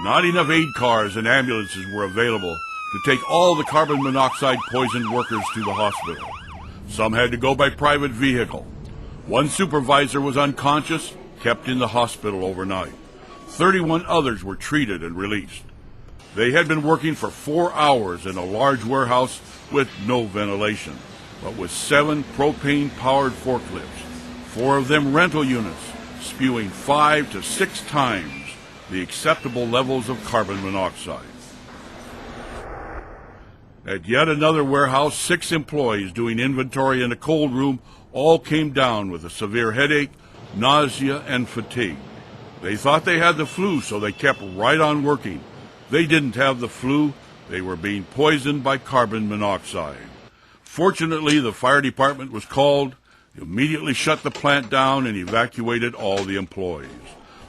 Not enough aid cars and ambulances were available to take all the carbon monoxide poisoned workers to the hospital. Some had to go by private vehicle. One supervisor was unconscious, kept in the hospital overnight. 31 others were treated and released. They had been working for 4 hours in a large warehouse with no ventilation, but with 7 propane-powered forklifts, 4 of them rental units, spewing 5 to 6 times the acceptable levels of carbon monoxide. At yet another warehouse, 6 employees doing inventory in a cold room all came down with a severe headache, nausea, and fatigue. They thought they had the flu, so they kept right on working. They didn't have the flu. They were being poisoned by carbon monoxide. Fortunately, the fire department was called, immediately shut the plant down, and evacuated all the employees.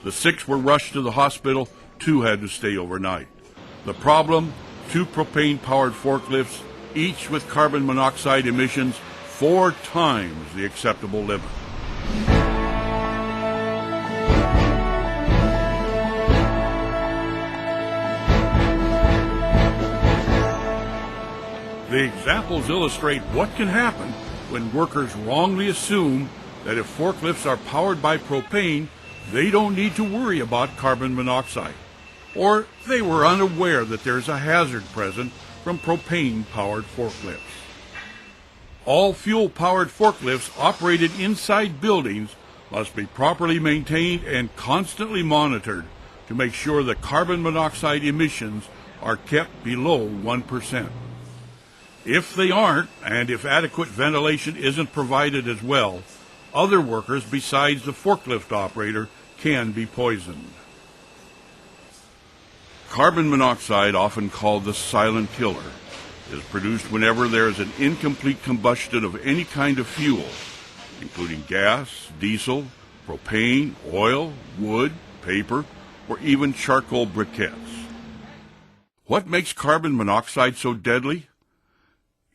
The 6 were rushed to the hospital. 2 had to stay overnight. The problem? 2 propane-powered forklifts, each with carbon monoxide emissions 4 times the acceptable limit. The examples illustrate what can happen when workers wrongly assume that if forklifts are powered by propane, they don't need to worry about carbon monoxide. Or they were unaware that there's a hazard present from propane-powered forklifts. All fuel-powered forklifts operated inside buildings must be properly maintained and constantly monitored to make sure that carbon monoxide emissions are kept below 1%. If they aren't, and if adequate ventilation isn't provided as well, other workers besides the forklift operator can be poisoned. Carbon monoxide, often called the silent killer, is produced whenever there is an incomplete combustion of any kind of fuel, including gas, diesel, propane, oil, wood, paper, or even charcoal briquettes. What makes carbon monoxide so deadly?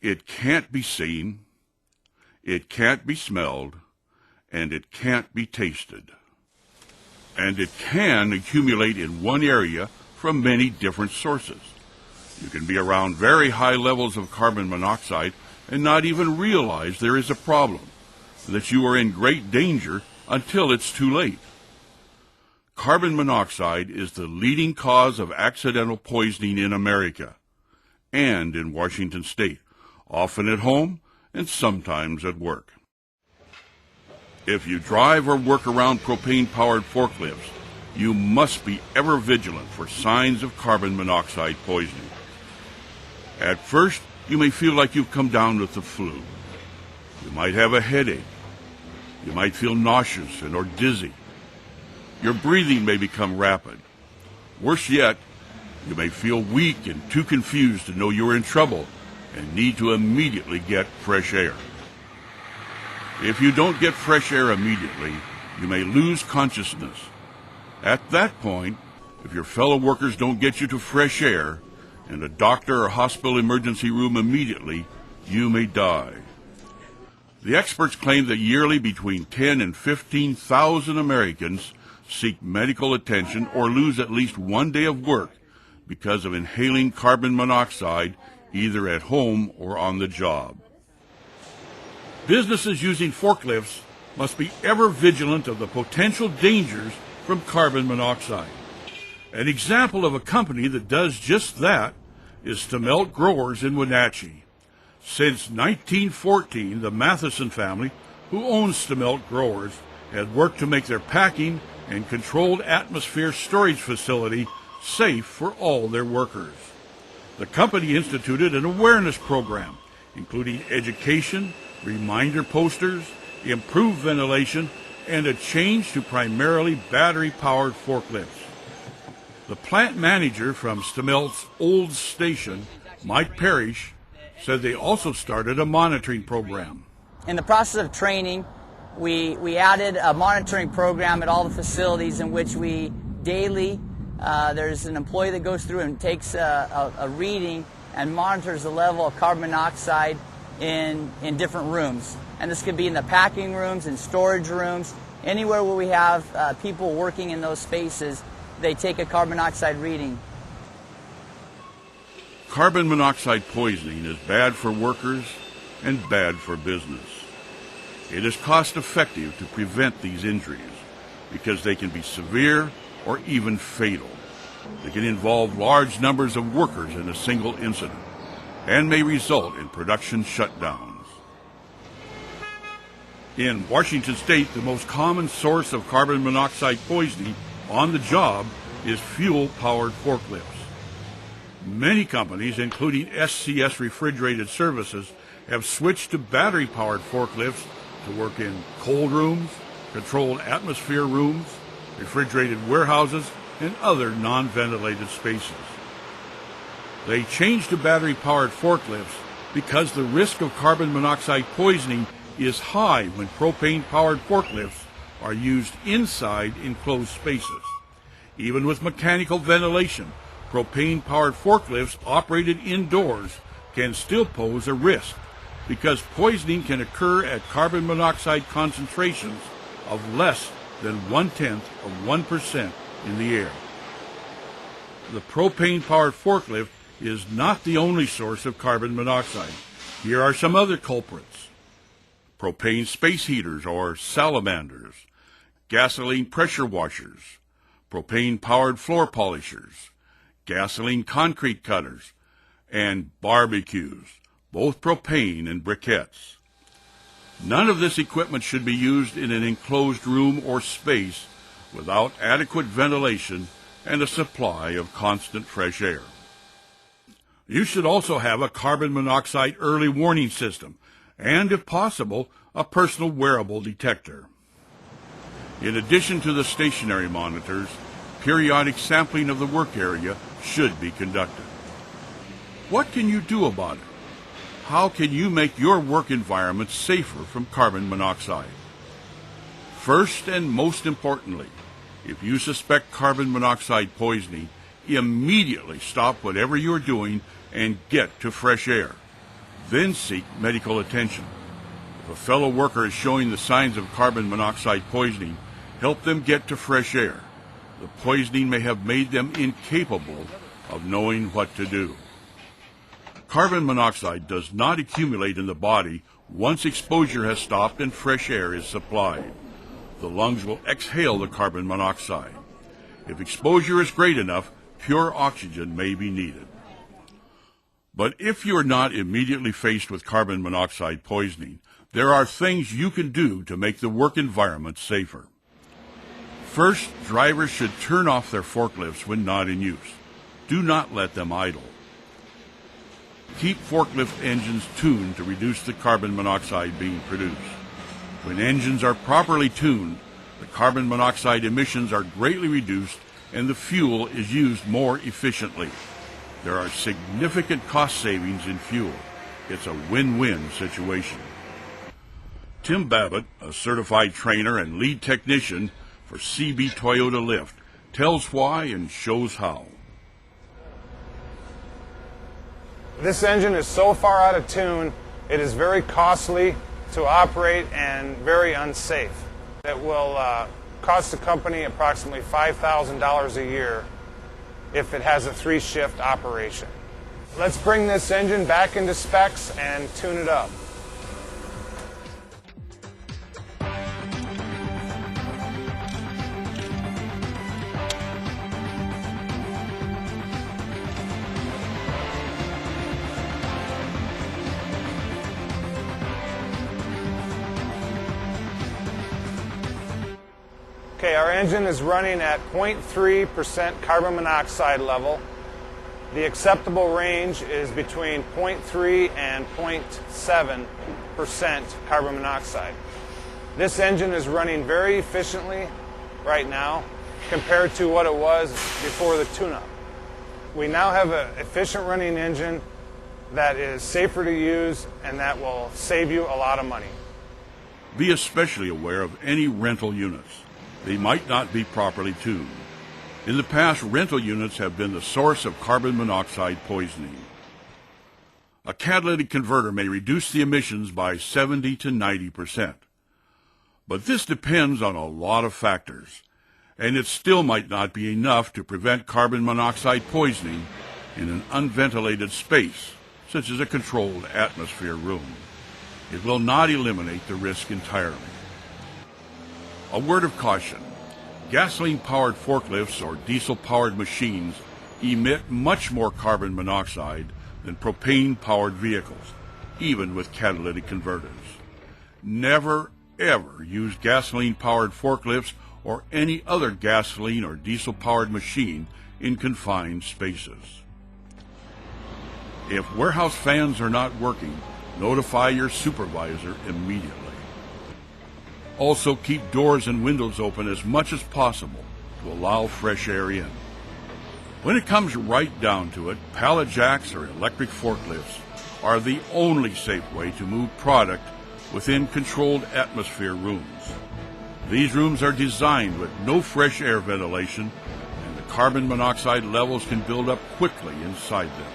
It can't be seen, it can't be smelled, and it can't be tasted. And it can accumulate in one area from many different sources. You can be around very high levels of carbon monoxide and not even realize there is a problem, that you are in great danger until it's too late. Carbon monoxide is the leading cause of accidental poisoning in America and in Washington State, often at home and sometimes at work. If you drive or work around propane-powered forklifts, you must be ever vigilant for signs of carbon monoxide poisoning. At first, you may feel like you've come down with the flu. You might have a headache. You might feel nauseous or dizzy. Your breathing may become rapid. Worse yet, you may feel weak and too confused to know you're in trouble and need to immediately get fresh air. If you don't get fresh air immediately, you may lose consciousness. At that point, if your fellow workers don't get you to fresh air and a doctor or hospital emergency room immediately, you may die. The experts claim that yearly between 10 and 15,000 Americans seek medical attention or lose at least one day of work because of inhaling carbon monoxide either at home or on the job. Businesses using forklifts must be ever vigilant of the potential dangers from carbon monoxide. An example of a company that does just that is Stemelt Growers in Wenatchee. Since 1914, the Matheson family, who owns Stemelt Growers, has worked to make their packing and controlled atmosphere storage facility safe for all their workers. The company instituted an awareness program, including education, reminder posters, improved ventilation, and a change to primarily battery-powered forklifts. The plant manager from Stemelt's old station, Mike Parrish, said they also started a monitoring program. In the process of training, we added a monitoring program at all the facilities in which we daily, there's an employee that goes through and takes a reading and monitors the level of carbon monoxide in different rooms. And this could be in the packing rooms, in storage rooms, anywhere where we have people working in those spaces. they take a carbon monoxide reading. Carbon monoxide poisoning is bad for workers and bad for business. It is cost effective to prevent these injuries because they can be severe or even fatal. They can involve large numbers of workers in a single incident and may result in production shutdowns. In Washington State, the most common source of carbon monoxide poisoning on the job is fuel-powered forklifts. Many companies, including SCS Refrigerated Services, have switched to battery-powered forklifts to work in cold rooms, controlled atmosphere rooms, refrigerated warehouses, and other non-ventilated spaces. They changed to battery-powered forklifts because the risk of carbon monoxide poisoning is high when propane-powered forklifts are used inside enclosed spaces. Even with mechanical ventilation, propane-powered forklifts operated indoors can still pose a risk because poisoning can occur at carbon monoxide concentrations of less than 0.1% in the air. The propane-powered forklift is not the only source of carbon monoxide. Here are some other culprits: propane space heaters or salamanders, gasoline pressure washers, propane-powered floor polishers, gasoline concrete cutters, and barbecues, both propane and briquettes. None of this equipment should be used in an enclosed room or space without adequate ventilation and a supply of constant fresh air. You should also have a carbon monoxide early warning system and, if possible, a personal wearable detector. In addition to the stationary monitors, periodic sampling of the work area should be conducted. What can you do about it? How can you make your work environment safer from carbon monoxide? First and most importantly, if you suspect carbon monoxide poisoning, immediately stop whatever you're doing and get to fresh air. Then seek medical attention. If a fellow worker is showing the signs of carbon monoxide poisoning, help them get to fresh air. The poisoning may have made them incapable of knowing what to do. Carbon monoxide does not accumulate in the body once exposure has stopped and fresh air is supplied. The lungs will exhale the carbon monoxide. If exposure is great enough, pure oxygen may be needed. But if you're not immediately faced with carbon monoxide poisoning, there are things you can do to make the work environment safer. First, drivers should turn off their forklifts when not in use. Do not let them idle. Keep forklift engines tuned to reduce the carbon monoxide being produced. When engines are properly tuned, the carbon monoxide emissions are greatly reduced and the fuel is used more efficiently. There are significant cost savings in fuel. It's a win-win situation. Tim Babbitt, a certified trainer and lead technician for CB Toyota Lift, tells why and shows how. This engine is so far out of tune, it is very costly to operate and very unsafe. It will cost the company approximately $5,000 a year if it has a 3-shift operation. Let's bring this engine back into specs and tune it up. Okay, our engine is running at 0.3% carbon monoxide level. The acceptable range is between 0.3 and 0.7% carbon monoxide. This engine is running very efficiently right now compared to what it was before the tune-up. We now have an efficient running engine that is safer to use and that will save you a lot of money. Be especially aware of any rental units. They might not be properly tuned. In the past, rental units have been the source of carbon monoxide poisoning. A catalytic converter may reduce the emissions by 70 to 90%. But this depends on a lot of factors. and it still might not be enough to prevent carbon monoxide poisoning in an unventilated space, such as a controlled atmosphere room. It will not eliminate the risk entirely. A word of caution. Gasoline-powered forklifts or diesel-powered machines emit much more carbon monoxide than propane-powered vehicles, even with catalytic converters. Never, ever use gasoline-powered forklifts or any other gasoline or diesel-powered machine in confined spaces. If warehouse fans are not working, notify your supervisor immediately. Also, keep doors and windows open as much as possible to allow fresh air in. When it comes right down to it, pallet jacks or electric forklifts are the only safe way to move product within controlled atmosphere rooms. These rooms are designed with no fresh air ventilation, and the carbon monoxide levels can build up quickly inside them.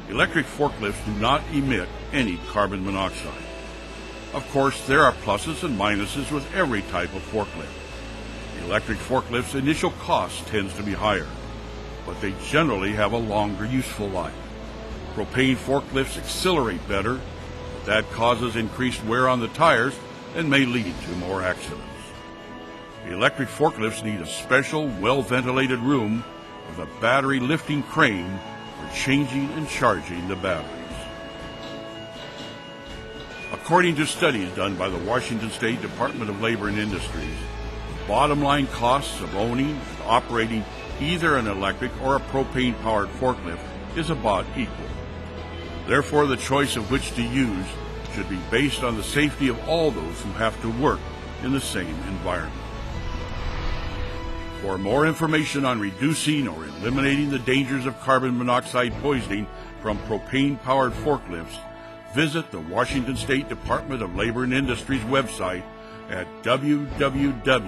Electric forklifts do not emit any carbon monoxide. Of course, there are pluses and minuses with every type of forklift. The electric forklift's initial cost tends to be higher, but they generally have a longer useful life. Propane forklifts accelerate better, but that causes increased wear on the tires and may lead to more accidents. The electric forklifts need a special, well-ventilated room with a battery lifting crane for changing and charging the batteries. According to studies done by the Washington State Department of Labor and Industries, the bottom line costs of owning and operating either an electric or a propane-powered forklift is about equal. Therefore, the choice of which to use should be based on the safety of all those who have to work in the same environment. For more information on reducing or eliminating the dangers of carbon monoxide poisoning from propane-powered forklifts, visit the Washington State Department of Labor and Industries website at www.lni.wa.gov.